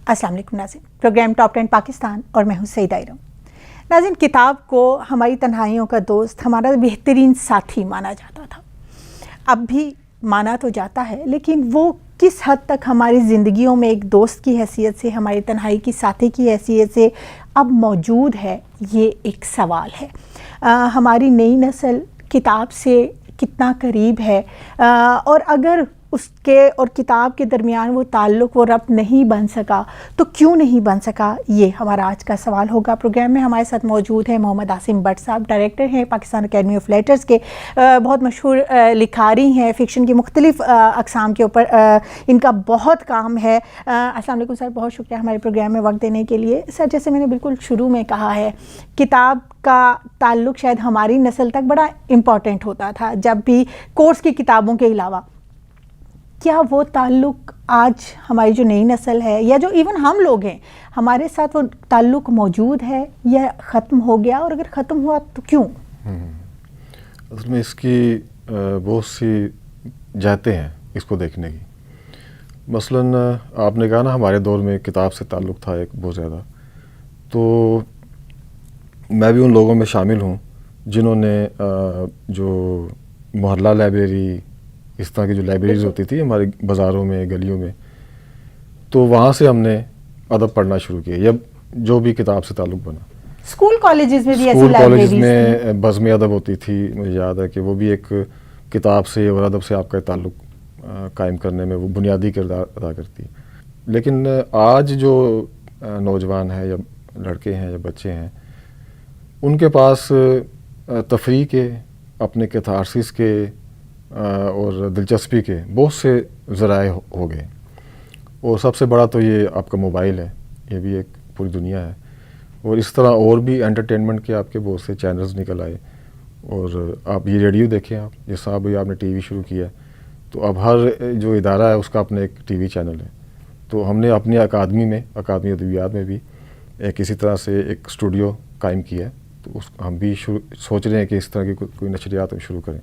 السلام علیکم ناظرین، پروگرام ٹاپ 10 پاکستان اور میں ہوں سعیدہ ارم۔ ناظرین، کتاب کو ہماری تنہائیوں کا دوست، ہمارا بہترین ساتھی مانا جاتا تھا، اب بھی مانا تو جاتا ہے، لیکن وہ کس حد تک ہماری زندگیوں میں ایک دوست کی حیثیت سے، ہماری تنہائی کی ساتھی کی حیثیت سے اب موجود ہے، یہ ایک سوال ہے۔ ہماری نئی نسل کتاب سے کتنا قریب ہے، اور اگر اس کے اور کتاب کے درمیان وہ تعلق، وہ ربط نہیں بن سکا تو کیوں نہیں بن سکا، یہ ہمارا آج کا سوال ہوگا۔ پروگرام میں ہمارے ساتھ موجود ہیں محمد عاصم بٹ صاحب، ڈائریکٹر ہیں پاکستان اکیڈمی آف لیٹرز کے، بہت مشہور لکھاری ہیں فکشن کی مختلف اقسام کے اوپر، ان کا بہت کام ہے۔ السلام علیکم سر، بہت شکریہ ہمارے پروگرام میں وقت دینے کے لیے۔ سر، جیسے میں نے بالکل شروع میں کہا ہے، کتاب کا تعلق شاید ہماری نسل تک بڑا امپورٹنٹ ہوتا تھا، جب بھی کورس کی کتابوں کے علاوہ۔ کیا وہ تعلق آج ہماری جو نئی نسل ہے، یا جو ایون ہم لوگ ہیں، ہمارے ساتھ وہ تعلق موجود ہے یا ختم ہو گیا، اور اگر ختم ہوا تو کیوں؟ اصل میں اس کی بہت سی جہتیں ہیں اس کو دیکھنے کی۔ مثلاً آپ نے کہا نا، ہمارے دور میں کتاب سے تعلق تھا ایک بہت زیادہ، تو میں بھی ان لوگوں میں شامل ہوں جنہوں نے جو محلہ لائبریری، اس طرح کی جو لائبریریز ہوتی تھی ہمارے بازاروں میں، گلیوں میں، تو وہاں سے ہم نے ادب پڑھنا شروع کیا، یا جو بھی کتاب سے تعلق بنا۔ اسکول کالجز میں بھی ایسی اسکول لائبریریز کالجز میں بزم ادب ہوتی تھی، مجھے یاد ہے کہ وہ بھی ایک کتاب سے اور ادب سے آپ کا تعلق قائم کرنے میں وہ بنیادی کردار ادا کرتی ہے۔ لیکن آج جو نوجوان ہیں، یا لڑکے ہیں یا بچے ہیں، ان کے پاس تفریح کے، اپنے کیتھارسس کے اور دلچسپی کے بہت سے ذرائع ہو گئے، اور سب سے بڑا تو یہ آپ کا موبائل ہے، یہ بھی ایک پوری دنیا ہے، اور اس طرح اور بھی انٹرٹینمنٹ کے آپ کے بہت سے چینلز نکل آئے۔ اور آپ یہ ریڈیو دیکھیں، آپ جیسا ابھی آپ نے ٹی وی شروع کیا ہے، تو اب ہر جو ادارہ ہے اس کا اپنا ایک ٹی وی چینل ہے۔ تو ہم نے اپنی اکادمی ادبیات میں بھی کسی طرح سے ایک اسٹوڈیو قائم کیا ہے، تو ہم بھی سوچ رہے ہیں کہ اس طرح کی کوئی نشریات شروع کریں۔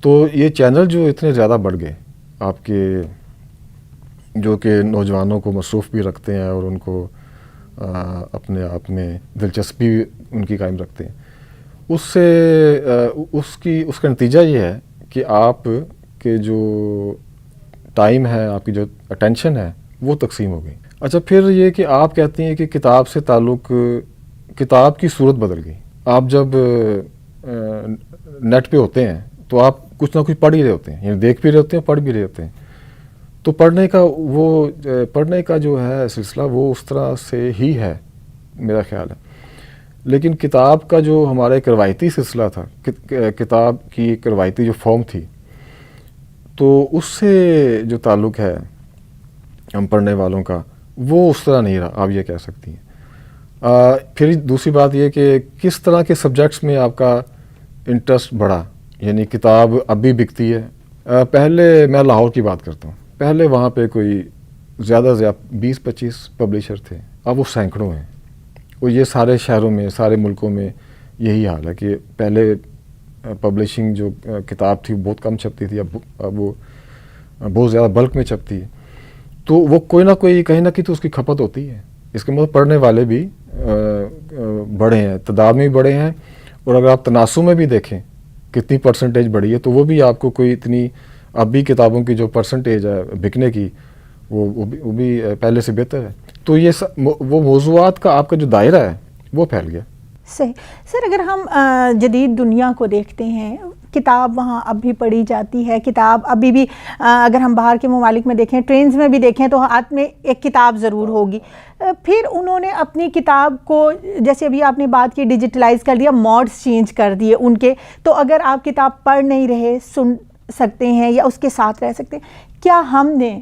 تو یہ چینل جو اتنے زیادہ بڑھ گئے آپ کے، جو کہ نوجوانوں کو مصروف بھی رکھتے ہیں اور ان کو اپنے آپ میں دلچسپی ان کی قائم رکھتے ہیں، اس کا نتیجہ یہ ہے کہ آپ کے جو ٹائم ہے، آپ کی جو اٹینشن ہے، وہ تقسیم ہو گئی۔ اچھا، پھر یہ کہ آپ کہتے ہیں کہ کتاب سے تعلق، کتاب کی صورت بدل گئی۔ آپ جب نیٹ پہ ہوتے ہیں تو آپ کچھ نہ کچھ پڑھ ہی رہے ہوتے ہیں، یعنی دیکھ بھی رہے ہوتے ہیں، پڑھ بھی رہے ہوتے ہیں، تو پڑھنے کا جو ہے سلسلہ وہ اس طرح سے ہی ہے، میرا خیال ہے۔ لیکن کتاب کا جو ہمارا ایک روایتی سلسلہ تھا، کتاب کی ایک روایتی جو فارم تھی، تو اس سے جو تعلق ہے ہم پڑھنے والوں کا، وہ اس طرح نہیں رہا، آپ یہ کہہ سکتی ہیں۔ پھر دوسری بات یہ کہ کس طرح کے سبجیکٹس میں آپ کا انٹرسٹ بڑھا، یعنی کتاب اب بھی بکتی ہے۔ پہلے میں لاہور کی بات کرتا ہوں، پہلے وہاں پہ کوئی زیادہ 20-25 پبلشر تھے، اب وہ سینکڑوں ہیں، اور یہ سارے شہروں میں، سارے ملکوں میں یہی حال ہے کہ پہلے پبلشنگ جو کتاب تھی بہت کم چھپتی تھی، اب وہ بہت زیادہ بلک میں چھپتی ہے، تو وہ کوئی نہ کوئی کہیں نہ کہیں تو اس کی کھپت ہوتی ہے۔ اس کے مطلب پڑھنے والے بھی بڑھے ہیں، تعداد میں بھی بڑھے ہیں، اور اگر آپ تناسب میں بھی دیکھیں کتنی پرسنٹیج بڑھی ہے، تو وہ بھی آپ کو کوئی اتنی، اب بھی کتابوں کی جو پرسنٹیج ہے بکنے کی، وہ بھی پہلے سے بہتر ہے۔ تو یہ وہ موضوعات کا آپ کا جو دائرہ ہے وہ پھیل گیا۔ صحیح۔ سر، اگر ہم جدید دنیا کو دیکھتے ہیں، کتاب وہاں اب بھی پڑھی جاتی ہے، کتاب ابھی بھی، اگر ہم باہر کے ممالک میں دیکھیں، ٹرینز میں بھی دیکھیں، تو ہاتھ میں ایک کتاب ضرور ہوگی۔ پھر انہوں نے اپنی کتاب کو، جیسے ابھی آپ نے بات کی، ڈیجیٹلائز کر دیا، موڈز چینج کر دیے ان کے، تو اگر آپ کتاب پڑھ نہیں رہے، سن سکتے ہیں یا اس کے ساتھ رہ سکتے ہیں۔ کیا ہم نے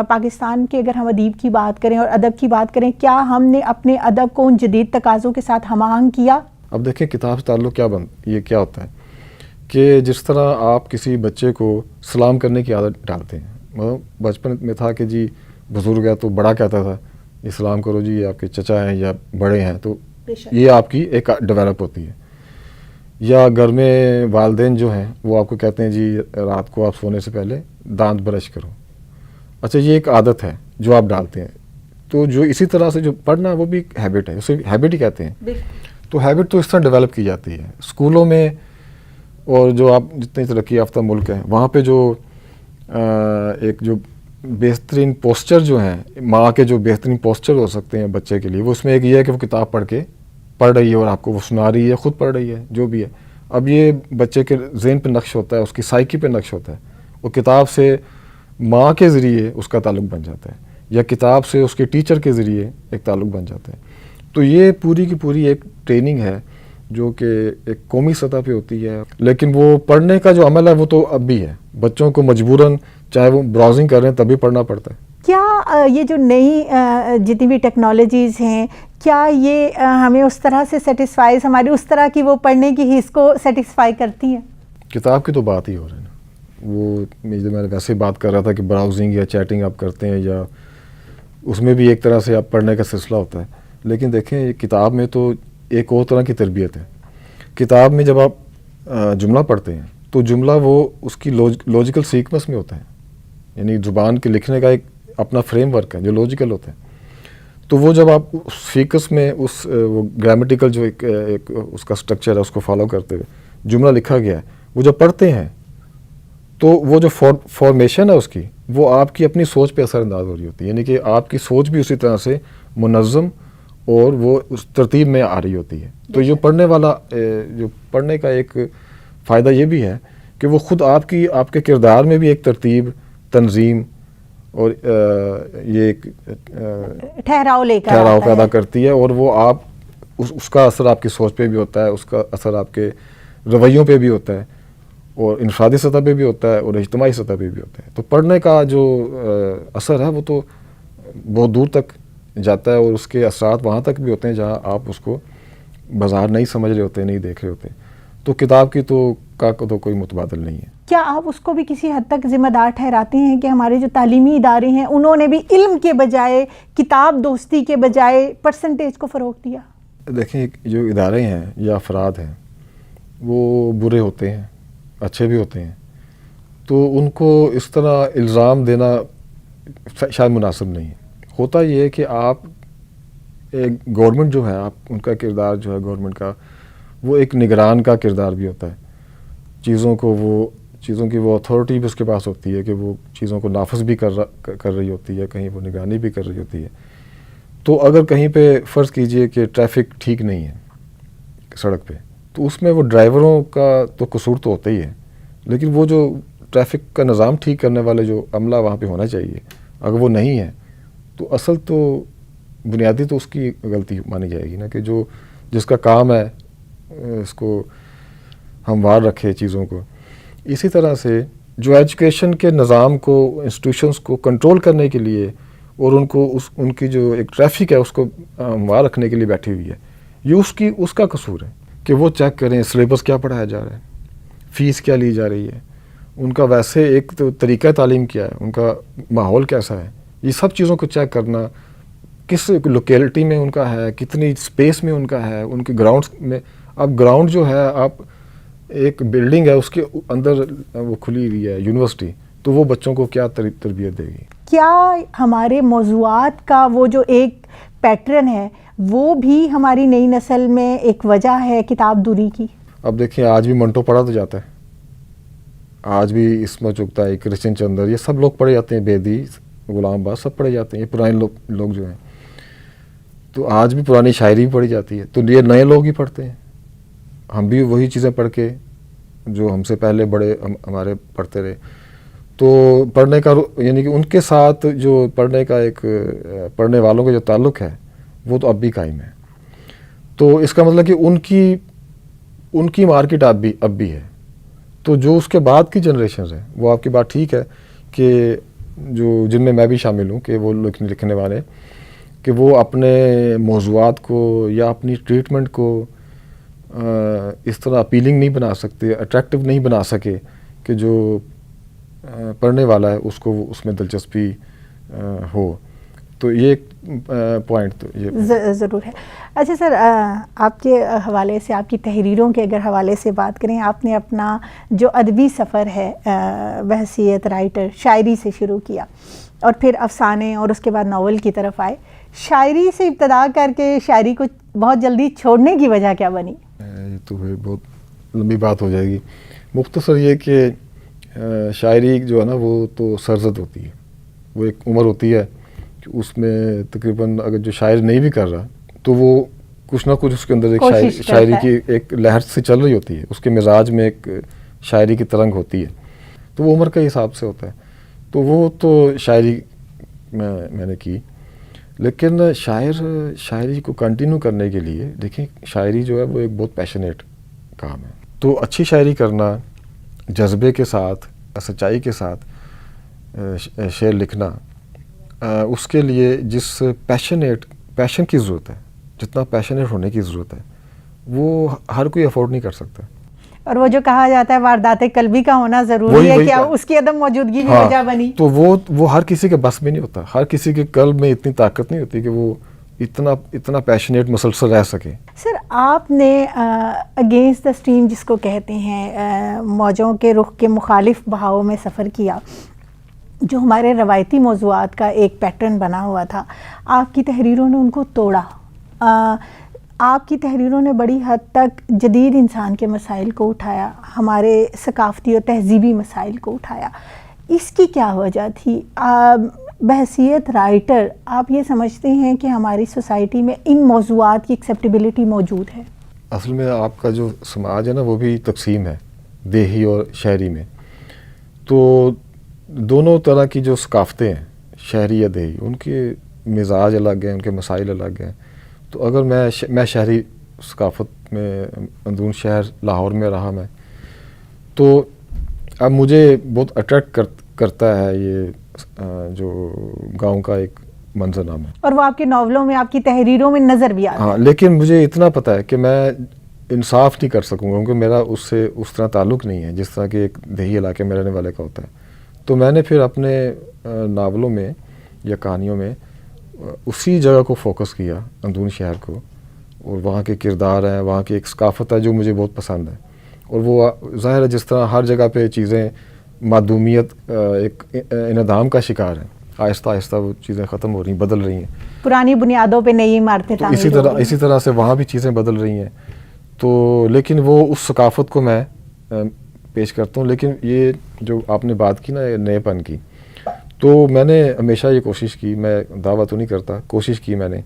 پاکستان کے، اگر ہم ادیب کی بات کریں اور ادب کی بات کریں، کیا ہم نے اپنے ادب کو ان جدید تقاضوں کے ساتھ ہم آہنگ کیا؟ اب دیکھیں کتاب سے تعلق یہ کیا ہوتا ہے کہ جس طرح آپ کسی بچے کو سلام کرنے کی عادت ڈالتے ہیں، مطلب بچپن میں تھا کہ جی بزرگ ہے تو بڑا کہتا تھا یہ سلام کرو جی، یہ آپ کے چچا ہیں یا بڑے ہیں، تو یہ آپ کی ایک ڈیولپ ہوتی ہے۔ یا گھر میں والدین جو ہیں وہ آپ کو کہتے ہیں جی رات کو آپ سونے سے پہلے دانت برش کرو، اچھا یہ ایک عادت ہے جو آپ ڈالتے ہیں، تو جو اسی طرح سے جو پڑھنا وہ بھی ہیبٹ ہے, اسے ہیبٹ ہی کہتے ہیں. تو ہیبٹ تو اس طرح ڈیولپ کی جاتی ہے اسکولوں میں, اور جو آپ جتنے ترقی یافتہ ملک ہیں وہاں پہ جو ایک جو بہترین پوسچر جو ہیں, ماں کے جو بہترین پوسچر ہو سکتے ہیں بچے کے لیے, وہ اس میں ایک یہ ہے کہ وہ کتاب پڑھ رہی ہے اور آپ کو وہ سنا رہی ہے, خود پڑھ رہی ہے, جو بھی ہے. اب یہ بچے کے ذہن پہ نقش ہوتا ہے, اس کی سائیکی پہ نقش ہوتا ہے, وہ کتاب سے ماں کے ذریعے اس کا تعلق بن جاتا ہے, یا کتاب سے اس کے ٹیچر کے ذریعے ایک تعلق بن جاتا ہے. تو یہ پوری کی پوری ایک ٹریننگ ہے جو کہ ایک قومی سطح پہ ہوتی ہے. لیکن وہ پڑھنے کا جو عمل ہے وہ تو اب بھی ہے, بچوں کو مجبوراً چاہے وہ براؤزنگ کر رہے ہیں تب بھی پڑھنا پڑتا ہے. کیا یہ جو نئی جتنی بھی ٹیکنالوجیز ہیں, کیا یہ ہمیں اس طرح سے سیٹسفائز, ہماری اس طرح کی وہ پڑھنے کی حص کو سیٹسفائی کرتی ہیں؟ کتاب کی تو بات ہی ہو رہی ہے نا, وہ میں ویسے بات کر رہا تھا کہ براؤزنگ یا چیٹنگ آپ کرتے ہیں, یا اس میں بھی ایک طرح سے آپ پڑھنے کا سلسلہ ہوتا ہے. لیکن دیکھیں یہ کتاب میں تو ایک اور طرح کی تربیت ہے. کتاب میں جب آپ جملہ پڑھتے ہیں تو جملہ وہ اس کی لوجیکل سیکوینس میں ہوتا ہے, یعنی زبان کے لکھنے کا ایک اپنا فریم ورک ہے جو لوجیکل ہوتا ہے. تو وہ جب آپ اس سیکوینس میں اس وہ گرامیٹیکل جو ایک اس کا سٹرکچر ہے اس کو فالو کرتے ہوئے جملہ لکھا گیا ہے, وہ جب پڑھتے ہیں تو وہ جو فارمیشن ہے اس کی, وہ آپ کی اپنی سوچ پہ اثر انداز ہو رہی ہوتی ہے. یعنی کہ آپ کی سوچ بھی اسی طرح سے منظم اور وہ اس ترتیب میں آ رہی ہوتی ہے. تو یہ پڑھنے والا جو پڑھنے کا ایک فائدہ یہ بھی ہے کہ وہ خود آپ کے کردار میں بھی ایک ترتیب, تنظیم اور یہ ایک ٹھہراؤ پیدا کرتی ہے, اور وہ آپ اس کا اثر آپ کی سوچ پہ بھی ہوتا ہے, اس کا اثر آپ کے رویوں پہ بھی ہوتا ہے, اور انفرادی سطح پہ بھی ہوتا ہے اور اجتماعی سطح پہ بھی ہوتا ہے. تو پڑھنے کا جو اثر ہے وہ تو بہت دور تک جاتا ہے, اور اس کے اثرات وہاں تک بھی ہوتے ہیں جہاں آپ اس کو بازار نہیں سمجھ رہے ہوتے, نہیں دیکھ رہے ہوتے. تو کتاب کی تو کوئی متبادل نہیں ہے. کیا آپ اس کو بھی کسی حد تک ذمہ دار ٹھہراتے ہیں کہ ہمارے جو تعلیمی ادارے ہیں انہوں نے بھی علم کے بجائے, کتاب دوستی کے بجائے پرسنٹیج کو فروغ دیا؟ دیکھیں جو ادارے ہیں یا افراد ہیں وہ برے ہوتے ہیں, اچھے بھی ہوتے ہیں, تو ان کو اس طرح الزام دینا شاید مناسب نہیں ہے. ہوتا یہ ہے کہ آپ ایک گورنمنٹ جو ہے, آپ ان کا کردار جو ہے گورنمنٹ کا, وہ ایک نگران کا کردار بھی ہوتا ہے. چیزوں کی وہ اتھارٹی بھی اس کے پاس ہوتی ہے کہ وہ چیزوں کو نافذ بھی کر رہی ہوتی ہے, کہیں وہ نگرانی بھی کر رہی ہوتی ہے. تو اگر کہیں پہ فرض کیجئے کہ ٹریفک ٹھیک نہیں ہے سڑک پہ, تو اس میں وہ ڈرائیوروں کا تو قصور تو ہوتا ہی ہے, لیکن وہ جو ٹریفک کا نظام ٹھیک کرنے والے جو عملہ وہاں پہ ہونا چاہیے, اگر وہ نہیں ہے تو اصل تو بنیادی تو اس کی غلطی مانی جائے گی نا, کہ جس کا کام ہے اس کو ہموار رکھے چیزوں کو. اسی طرح سے جو ایجوکیشن کے نظام کو, انسٹیٹیوشنس کو کنٹرول کرنے کے لیے اور ان کی جو ایک ٹریفک ہے اس کو ہموار رکھنے کے لیے بیٹھی ہوئی ہے, یہ اس کا قصور ہے کہ وہ چیک کریں سلیبس کیا پڑھایا جا رہا ہے, فیس کیا لی جا رہی ہے, ان کا ویسے ایک تو طریقہ تعلیم کیا ہے, ان کا ماحول کیسا ہے. یہ سب چیزوں کو چیک کرنا, کس لوکیلٹی میں ان کا ہے, کتنی اسپیس میں ان کا ہے, ان کے گراؤنڈ میں. اب گراؤنڈ جو ہے, آپ ایک بلڈنگ ہے اس کے اندر وہ کھلی ہوئی ہے یونیورسٹی, تو وہ بچوں کو کیا تربیت دے گی؟ کیا ہمارے موضوعات کا وہ جو ایک پیٹرن ہے وہ بھی ہماری نئی نسل میں ایک وجہ ہے کتاب دوری کی؟ اب دیکھیں آج بھی منٹو پڑھا تو جاتا ہے, آج بھی اسمت چغتا ہے, کرشن چندر, یہ سب لوگ پڑھے جاتے ہیں, بیدی, غلام باز, سب پڑھے جاتے ہیں. یہ پرانے لوگ جو ہیں, تو آج بھی پرانی شاعری بھی پڑھی جاتی ہے. تو یہ نئے لوگ ہی پڑھتے ہیں, ہم بھی وہی چیزیں پڑھ کے جو ہم سے پہلے بڑے ہمارے پڑھتے رہے. تو پڑھنے کا یعنی کہ ان کے ساتھ جو پڑھنے کا ایک پڑھنے والوں کا جو تعلق ہے وہ تو اب بھی قائم ہے. تو اس کا مطلب کہ ان کی مارکیٹ اب بھی ہے. تو جو اس کے بعد کی جنریشنز ہیں, وہ آپ کی بات ٹھیک ہے کہ جن میں بھی شامل ہوں, کہ وہ لکھنے والے, کہ وہ اپنے موضوعات کو یا اپنی ٹریٹمنٹ کو اس طرح اپیلنگ نہیں بنا سکتے, اٹریکٹیو نہیں بنا سکے کہ جو پڑھنے والا ہے اس کو اس میں دلچسپی ہو. تو یہ ایک پوائنٹ تو یہ ضرور ہے. اچھا سر, آپ کے حوالے سے, آپ کی تحریروں کے اگر حوالے سے بات کریں, آپ نے اپنا جو ادبی سفر ہے بحیثیت رائٹر, شاعری سے شروع کیا, اور پھر افسانے اور اس کے بعد ناول کی طرف آئے. شاعری سے ابتدا کر کے شاعری کو بہت جلدی چھوڑنے کی وجہ کیا بنی؟ یہ تو بہت لمبی بات ہو جائے گی. مختصر یہ کہ شاعری جو ہے نا وہ تو سرزد ہوتی ہے. وہ ایک عمر ہوتی ہے کہ اس میں تقریباً اگر جو شاعر نہیں بھی کر رہا تو وہ کچھ نہ کچھ اس کے اندر ایک شاعری کی ایک لہر سے چل رہی ہوتی ہے. اس کے مزاج میں ایک شاعری کی ترنگ ہوتی ہے. تو وہ عمر کے حساب سے ہوتا ہے. تو وہ تو شاعری میں نے کی. لیکن شاعری کو کنٹینیو کرنے کے لیے دیکھیں شاعری جو ہے وہ ایک بہت پیشنیٹ کام ہے. تو اچھی شاعری کرنا، جذبے کے ساتھ، سچائی کے ساتھ شعر لکھنا، اس کے لیے جس پیشن کی ضرورت ہے، جتنا پیشنیٹ ہونے کی ضرورت ہے، وہ ہر کوئی افورڈ نہیں کر سکتا. اور وہ جو کہا جاتا ہے واردات قلبی کا ہونا ضروری ہے، کیا اس کی عدم موجودگی بھی وجہ بنی؟ تو وہ ہر کسی کے بس میں نہیں ہوتا. ہر کسی کے قلب میں اتنی طاقت نہیں ہوتی کہ وہ اتنا پیشنیٹ مسلسل رہ سکے. سر آپ نے اگینسٹ دا اسٹریم جس کو کہتے ہیں موجوں کے رخ کے مخالف بہاؤ میں سفر کیا، جو ہمارے روایتی موضوعات کا ایک پیٹرن بنا ہوا تھا، آپ کی تحریروں نے ان کو توڑا. آپ کی تحریروں نے بڑی حد تک جدید انسان کے مسائل کو اٹھایا، ہمارے ثقافتی اور تہذیبی مسائل کو اٹھایا. اس کی کیا وجہ تھی؟ بحیثیت رائٹر آپ یہ سمجھتے ہیں کہ ہماری سوسائٹی میں ان موضوعات کی ایکسیپٹیبلٹی موجود ہے؟ اصل میں آپ کا جو سماج ہے نا وہ بھی تقسیم ہے دیہی اور شہری میں. تو دونوں طرح کی جو ثقافتیں ہیں، شہری یا دیہی، ان کے مزاج الگ ہیں، ان کے مسائل الگ ہیں. تو اگر میں شہری ثقافت میں اندرون شہر لاہور میں رہا میں، تو اب مجھے بہت اٹریکٹ کرتا ہے یہ جو گاؤں کا ایک منظر نامہ. اور وہ آپ کے ناولوں میں، آپ کی تحریروں میں نظر بھی آتا ہے. ہاں، لیکن مجھے اتنا پتہ ہے کہ میں انصاف نہیں کر سکوں گا کیونکہ میرا اس سے اس طرح تعلق نہیں ہے جس طرح کہ ایک دیہی علاقے میں رہنے والے کا ہوتا ہے. تو میں نے پھر اپنے ناولوں میں یا کہانیوں میں اسی جگہ کو فوکس کیا، اندرون شہر کو، اور وہاں کے کردار ہیں، وہاں کی ایک ثقافت ہے جو مجھے بہت پسند ہے. اور وہ ظاہر ہے جس طرح ہر جگہ پہ چیزیں معدومیت، ایک انہدام کا شکار ہیں، آہستہ آہستہ وہ چیزیں ختم ہو رہی ہیں، بدل رہی ہیں. پرانی بنیادوں پہ نئی عمارتیں تعمیر ہو رہی ہیں. اسی طرح سے وہاں بھی چیزیں بدل رہی ہیں. تو لیکن وہ اس ثقافت کو میں پیش کرتا ہوں. لیکن یہ جو آپ نے بات کی نا نئے پن کی، تو میں نے ہمیشہ یہ کوشش کی، میں دعویٰ تو نہیں کرتا، کوشش کی میں نے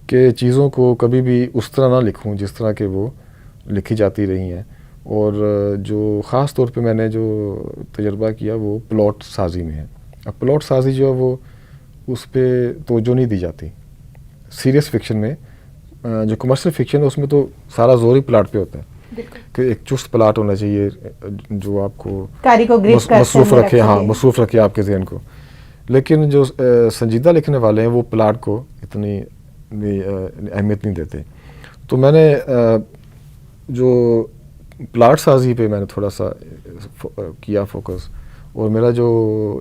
کہ چیزوں کو کبھی بھی اس طرح نہ لکھوں جس طرح کہ وہ لکھی جاتی رہی ہیں. اور جو خاص طور پہ میں نے جو تجربہ کیا وہ پلاٹ سازی میں ہے. اب پلاٹ سازی جو ہے وہ اس پہ توجہ نہیں دی جاتی. سیریس فکشن میں، جو کمرشل فکشن ہے اس میں تو سارا زور ہی پلاٹ پہ ہوتا ہے کہ ایک چست پلاٹ ہونا چاہیے جو آپ کو مصروف رکھے، مصروف رکھے آپ کے ذہن کو. لیکن جو سنجیدہ لکھنے والے ہیں وہ پلاٹ کو اتنی اہمیت نہیں دیتے. تو میں نے جو پلاٹ سازی پہ میں نے تھوڑا سا کیا فوکس، اور میرا جو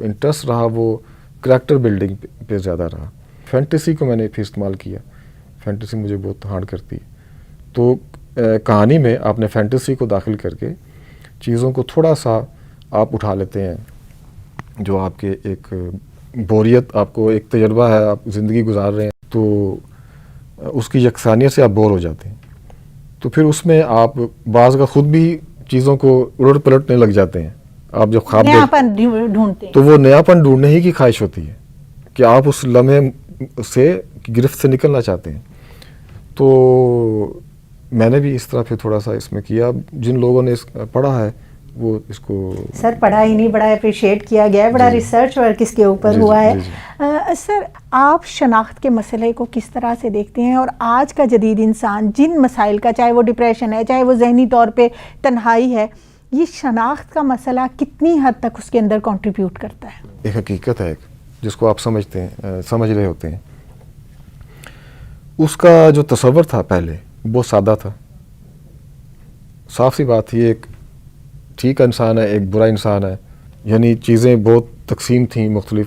انٹرسٹ رہا وہ کریکٹر بلڈنگ پہ زیادہ رہا. فینٹیسی کو میں نے پھر استعمال کیا. فینٹیسی مجھے بہت ہارڈ کرتی ہے. تو کہانی میں آپ نے فینٹیسی کو داخل کر کے چیزوں کو تھوڑا سا آپ اٹھا لیتے ہیں جو آپ کے ایک بوریت، آپ کو ایک تجربہ ہے، آپ زندگی گزار رہے ہیں، تو اس کی یکسانیت سے آپ بور ہو جاتے ہیں. تو پھر اس میں آپ بعض کا خود بھی چیزوں کو الٹ پلٹنے لگ جاتے ہیں. آپ جب خواب ڈھونڈتے ہیں تو وہ نیاپن ڈھونڈنے ہی کی خواہش ہوتی ہے کہ آپ اس لمحے سے گرفت سے نکلنا چاہتے ہیں. تو میں نے بھی اس طرح پھر تھوڑا سا اس میں کیا. جن لوگوں نے پڑھا ہے وہ اس کو سر پڑھا ہی نہیں، بڑا اپریشیٹ کیا گیا ہے، بڑا ریسرچ ورک اس کے اوپر ہوا ہے. سر آپ شناخت کے مسئلے کو کس طرح سے دیکھتے ہیں، اور آج کا جدید انسان جن مسائل کا، چاہے وہ ڈپریشن ہے، چاہے وہ ذہنی طور پہ تنہائی ہے، یہ شناخت کا مسئلہ کتنی حد تک اس کے اندر کنٹریبیوٹ کرتا ہے؟ ایک حقیقت ہے جس کو آپ سمجھتے ہیں، سمجھ رہے ہوتے ہیں. اس کا جو تصور تھا پہلے بہت سادہ تھا. صاف سی بات تھی، ایک ٹھیک انسان ہے، ایک برا انسان ہے، یعنی چیزیں بہت تقسیم تھیں مختلف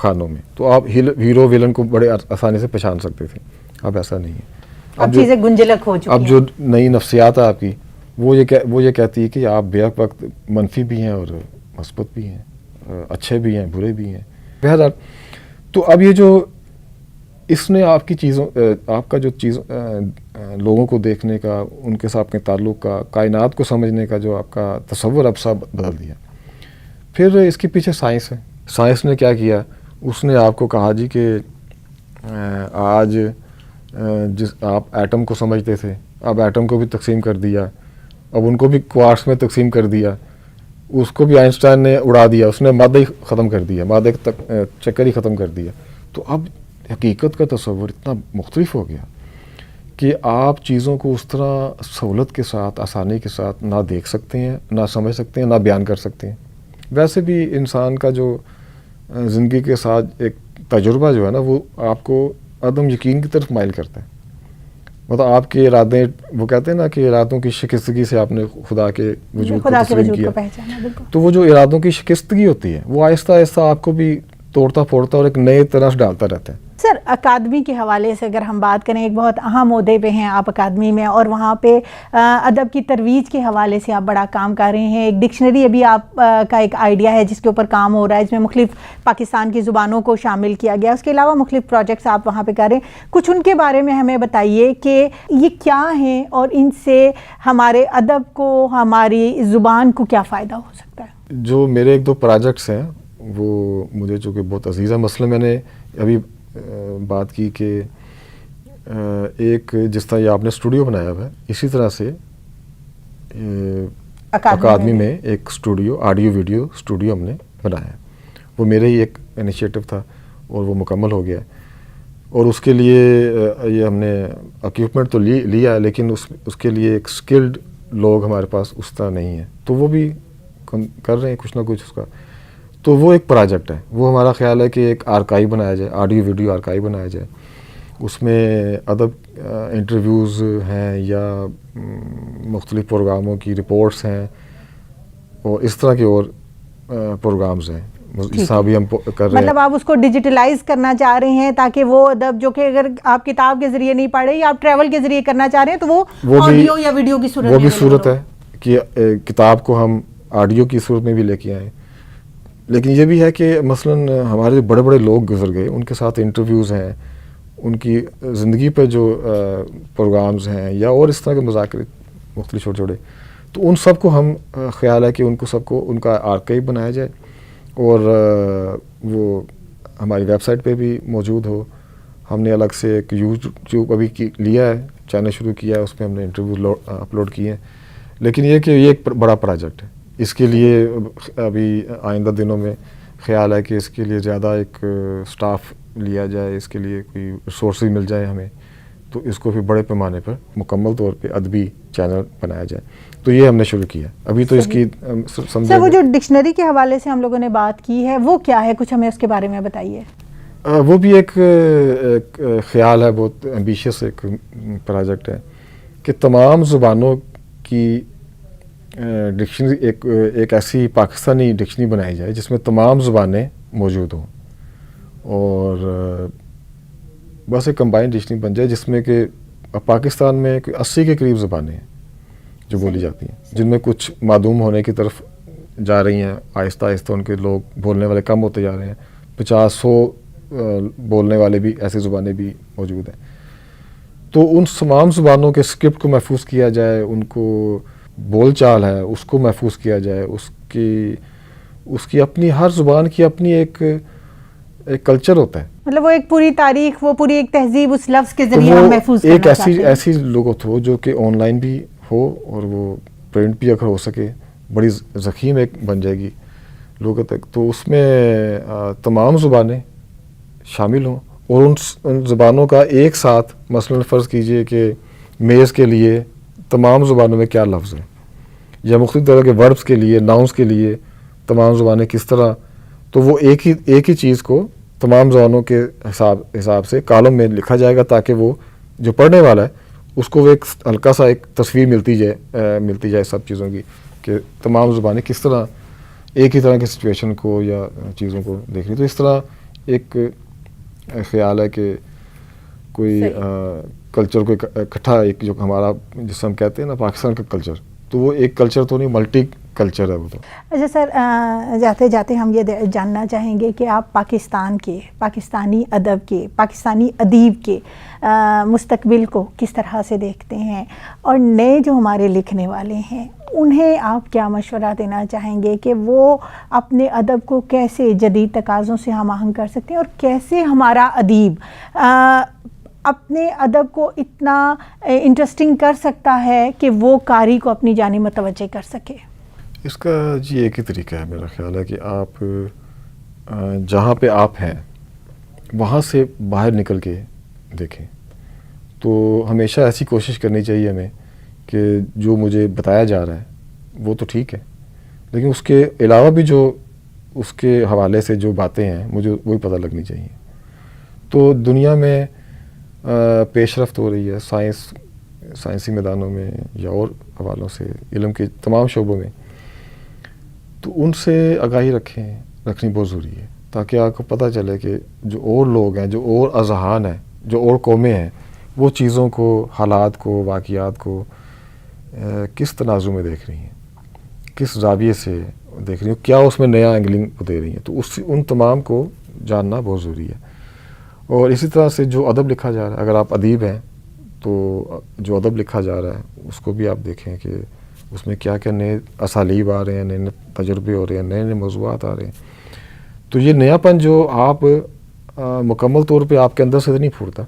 خانوں میں. تو آپ ہیرو ویلن کو بڑے آسانی سے پہچان سکتے تھے. اب ایسا نہیں ہے. اب چیزیں گنجلک ہو چکی ہیں. اب جو نئی نفسیات ہے آپ کی، وہ یہ کہتی ہے کہ آپ بیک وقت منفی بھی ہیں اور مثبت بھی ہیں، اچھے بھی ہیں، برے بھی ہیں. بہرحال تو اب یہ جو اس نے آپ کی چیزوں آپ کا جو چیز لوگوں کو دیکھنے کا، ان کے ساتھ اپنے تعلق کا، کائنات کو سمجھنے کا جو آپ کا تصور اب سب بدل دیا. پھر اس کے پیچھے سائنس ہے. سائنس نے کیا کیا، اس نے آپ کو کہا جی کہ آج جس آپ ایٹم کو سمجھتے تھے، اب ایٹم کو بھی تقسیم کر دیا، اب ان کو بھی کوارٹز میں تقسیم کر دیا، اس کو بھی آئنسٹائن نے اڑا دیا، اس نے مادہ ہی ختم کر دیا، مادہ کا چکر ہی ختم کر دیا. تو اب حقیقت کا تصور اتنا مختلف ہو گیا کہ آپ چیزوں کو اس طرح سہولت کے ساتھ، آسانی کے ساتھ نہ دیکھ سکتے ہیں، نہ سمجھ سکتے ہیں، نہ بیان کر سکتے ہیں. ویسے بھی انسان کا جو زندگی کے ساتھ ایک تجربہ جو ہے نا، وہ آپ کو عدم یقین کی طرف مائل کرتا ہے. مطلب آپ کے ارادے، وہ کہتے ہیں نا کہ ارادوں کی شکستگی سے آپ نے خدا کے وجود کو تسلیم کیا. تو وہ جو ارادوں کی شکستگی ہوتی ہے، وہ آہستہ آہستہ آپ کو بھی توڑتا پھوڑتا اور ایک نئے طرح سے ڈالتا رہتا ہے. سر، اکادمی کے حوالے سے اگر ہم بات کریں، ایک بہت اہم عہدے پہ ہیں آپ اکادمی میں، اور وہاں پہ ادب کی ترویج کے حوالے سے آپ بڑا کام کر رہے ہیں. ایک ڈکشنری ابھی آپ کا ایک آئیڈیا ہے جس کے اوپر کام ہو رہا ہے، جس میں مختلف پاکستان کی زبانوں کو شامل کیا گیا. اس کے علاوہ مختلف پروجیکٹس آپ وہاں پہ کر رہے ہیں. کچھ ان کے بارے میں ہمیں بتائیے کہ یہ کیا ہیں اور ان سے ہمارے ادب کو، ہماری زبان کو کیا فائدہ ہو سکتا ہے. جو میرے ایک دو پروجیکٹس ہیں وہ مجھے چونکہ بہت عزیز ہے. مثلا میں نے ابھی بات کی کہ ایک جس طرح یہ آپ نے اسٹوڈیو بنایا ہوا ہے، اسی طرح سے اکادمی میں ایک اسٹوڈیو، آڈیو ویڈیو اسٹوڈیو ہم نے بنایا ہے. وہ میرے ہی ایک انیشیٹو تھا اور وہ مکمل ہو گیا ہے. اور اس کے لیے یہ ہم نے اکوپمنٹ تو لیا ہے، لیکن اس کے لیے ایک اسکلڈ لوگ ہمارے پاس اس طرح نہیں ہیں. تو وہ بھی کر رہے ہیں کچھ نہ کچھ اس کا. تو وہ ایک پروجیکٹ ہے. وہ ہمارا خیال ہے کہ ایک آرکائیو بنایا جائے، آڈیو ویڈیو آرکائیو بنایا جائے. اس میں ادب انٹرویوز ہیں یا مختلف پروگراموں کی رپورٹس ہیں اور اس طرح کے اور پروگرامز ہیں جس ابھی ہم کر رہے ہیں. مطلب آپ اس کو ڈیجیٹلائز کرنا چاہ رہے ہیں تاکہ وہ ادب جو کہ اگر آپ کتاب کے ذریعے نہیں پڑھے یا آپ ٹریول کے ذریعے کرنا چاہ رہے ہیں تو وہ آڈیو یا ویڈیو کی صورت میں، وہ بھی صورت ہے کہ کتاب کو ہم آڈیو کی صورت میں بھی لے کے آئیں. لیکن یہ بھی ہے کہ مثلاً ہمارے جو بڑے بڑے لوگ گزر گئے، ان کے ساتھ انٹرویوز ہیں، ان کی زندگی پہ جو پروگرامز ہیں یا اور اس طرح کے مذاکرے مختلف چھوٹے چھوٹے، تو ان سب کو ہم خیال ہے کہ ان کو سب کو ان کا آرکائیو بنایا جائے اور وہ ہماری ویب سائٹ پہ بھی موجود ہو. ہم نے الگ سے ایک یوٹیوب ابھی لیا ہے، چینل شروع کیا ہے، اس پہ ہم نے انٹرویو اپلوڈ کیے ہیں. لیکن یہ ایک بڑا پروجیکٹ ہے. اس کے لیے ابھی آئندہ دنوں میں خیال ہے کہ اس کے لیے زیادہ ایک سٹاف لیا جائے، اس کے لیے کوئی ریسورسز مل جائے ہمیں، تو اس کو پھر بڑے پیمانے پر مکمل طور پہ ادبی چینل بنایا جائے. تو یہ ہم نے شروع کیا. ابھی تو اس کی سر، وہ جو ڈکشنری کے حوالے سے ہم لوگوں نے بات کی ہے وہ کیا ہے، کچھ ہمیں اس کے بارے میں بتائیے. وہ بھی ایک خیال ہے، بہت ایمبیشیس ایک پروجیکٹ ہے کہ تمام زبانوں کی ڈکشنری ایک ایسی پاکستانی ڈکشنری بنائی جائے جس میں تمام زبانیں موجود ہوں اور بس ایک کمبائنڈ ڈکشنری بن جائے جس میں کہ پاکستان میں 80 کے قریب زبانیں ہیں جو بولی جاتی ہیں، جن میں کچھ معدوم ہونے کی طرف جا رہی ہیں. آہستہ آہستہ ان کے لوگ بولنے والے کم ہوتے جا رہے ہیں. 50-100 بولنے والے بھی ایسی زبانیں بھی موجود ہیں. تو ان تمام زبانوں کے اسکرپٹ کو محفوظ کیا جائے، ان کو بول چال ہے اس کو محفوظ کیا جائے، اس کی اپنی، ہر زبان کی اپنی ایک کلچر ہوتا ہے. مطلب وہ ایک پوری تاریخ، وہ پوری ایک تہذیب اس لفظ کے ذریعے ہم محفوظ کرنا چاہتے ہیں. ایسی لغت ہو جو کہ آن لائن بھی ہو اور وہ پرنٹ بھی اگر ہو سکے، بڑی ضخیم ایک بن جائے گی لغت. تو اس میں تمام زبانیں شامل ہوں اور ان زبانوں کا ایک ساتھ، مثلاً فرض کیجئے کہ میز کے لیے تمام زبانوں میں کیا لفظ ہیں، یا مختلف طرح کے وربس کے لیے، ناؤنس کے لیے تمام زبانیں کس طرح. تو وہ ایک ہی چیز کو تمام زبانوں کے حساب سے کالم میں لکھا جائے گا تاکہ وہ جو پڑھنے والا ہے اس کو ایک ہلکا سا ایک تصویر ملتی جائے سب چیزوں کی کہ تمام زبانیں کس طرح ایک ہی طرح کی سچویشن کو یا چیزوں کو دیکھ رہی. تو اس طرح ایک خیال ہے کہ کوئی کلچر کو اکٹھا، ایک جو ہمارا جس سے ہم کہتے ہیں نا پاکستان کا کلچر، تو وہ ایک کلچر تو نہیں، ملٹی کلچر ہے وہ تو. اچھا سر، جاتے جاتے ہم یہ جاننا چاہیں گے کہ آپ پاکستان کے، پاکستانی ادب کے، پاکستانی ادیب کے مستقبل کو کس طرح سے دیکھتے ہیں، اور نئے جو ہمارے لکھنے والے ہیں انہیں آپ کیا مشورہ دینا چاہیں گے کہ وہ اپنے ادب کو کیسے جدید تقاضوں سے ہم آہنگ کر سکتے ہیں، اور کیسے ہمارا ادیب اپنے ادب کو اتنا انٹرسٹنگ کر سکتا ہے کہ وہ قاری کو اپنی جانب متوجہ کر سکے؟ اس کا جی ایک ہی طریقہ ہے میرا خیال ہے کہ آپ جہاں پہ آپ ہیں وہاں سے باہر نکل کے دیکھیں. تو ہمیشہ ایسی کوشش کرنی چاہیے ہمیں کہ جو مجھے بتایا جا رہا ہے وہ تو ٹھیک ہے، لیکن اس کے علاوہ بھی جو اس کے حوالے سے جو باتیں ہیں مجھے وہی پتہ لگنی چاہیے. تو دنیا میں پیش رفت ہو رہی ہے سائنسی میدانوں میں یا اور حوالوں سے، علم کے تمام شعبوں میں، تو ان سے آگاہی رکھنی بہت ضروری ہے، تاکہ آپ کو پتہ چلے کہ جو اور لوگ ہیں، جو اور اذہان ہیں، جو اور قومیں ہیں، وہ چیزوں کو، حالات کو، واقعات کو کس تناظر میں دیکھ رہی ہیں، کس زاویے سے دیکھ رہی ہیں، کیا اس میں نیا اینگلنگ دے رہی ہیں. تو ان تمام کو جاننا بہت ضروری ہے. اور اسی طرح سے جو ادب لکھا جا رہا ہے، اگر آپ ادیب ہیں تو جو ادب لکھا جا رہا ہے اس کو بھی آپ دیکھیں کہ اس میں کیا کیا نئے اسالیب آ رہے ہیں، نئے تجربے ہو رہے ہیں، نئے موضوعات آ رہے ہیں. تو یہ نیا پن جو آپ مکمل طور پہ آپ کے اندر سے نہیں پھوٹتا،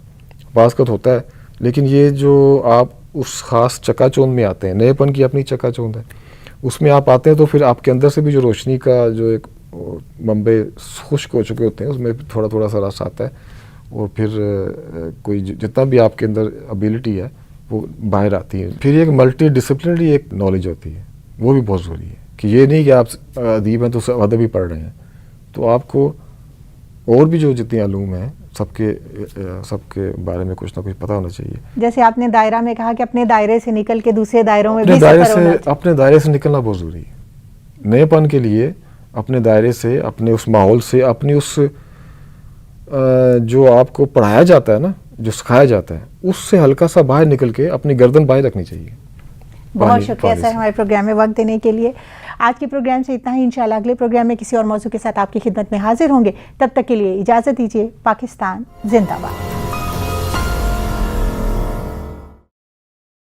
بعض کا ہوتا ہے، لیکن یہ جو آپ اس خاص چکا چوند میں آتے ہیں، نئے پن کی اپنی چکا چوند ہے، اس میں آپ آتے ہیں تو پھر آپ کے اندر سے بھی جو روشنی کا جو ایک منبع خشک ہو چکے ہوتے ہیں اس میں تھوڑا تھوڑا سا رس آتا ہے، اور پھر کوئی جتنا بھی آپ کے اندر ابیلٹی ہے وہ باہر آتی ہے. پھر ایک ملٹی ڈسپلنری ایک نالج ہوتی ہے، وہ بھی بہت ضروری ہے کہ یہ نہیں کہ آپ ادیب ہیں تو ادب ہی پڑھ رہے ہیں. تو آپ کو اور بھی جو جتنی علوم ہیں سب کے بارے میں کچھ نہ کچھ پتہ ہونا چاہیے. جیسے آپ نے دائرہ میں کہا کہ اپنے دائرے سے نکل کے دوسرے دائروں میں بھی سفر ہونا چاہیے. اپنے دائرے سے نکلنا بہت ضروری ہے. نئے پن کے لیے اپنے دائرے سے، اپنے اس ماحول سے، اپنی اس جو آپ کو پڑھایا جاتا ہے نا، جو سکھایا جاتا ہے، اس سے ہلکا سا باہر نکل کے اپنی گردن باہر رکھنی چاہیے. بہت شکریہ سر ہمارے پروگرام میں وقت دینے کے لیے. آج کے پروگرام سے اتنا ہی. انشاءاللہ اگلے پروگرام میں کسی اور موضوع کے ساتھ آپ کی خدمت میں حاضر ہوں گے. تب تک کے لیے اجازت دیجیے. پاکستان زندہ باد.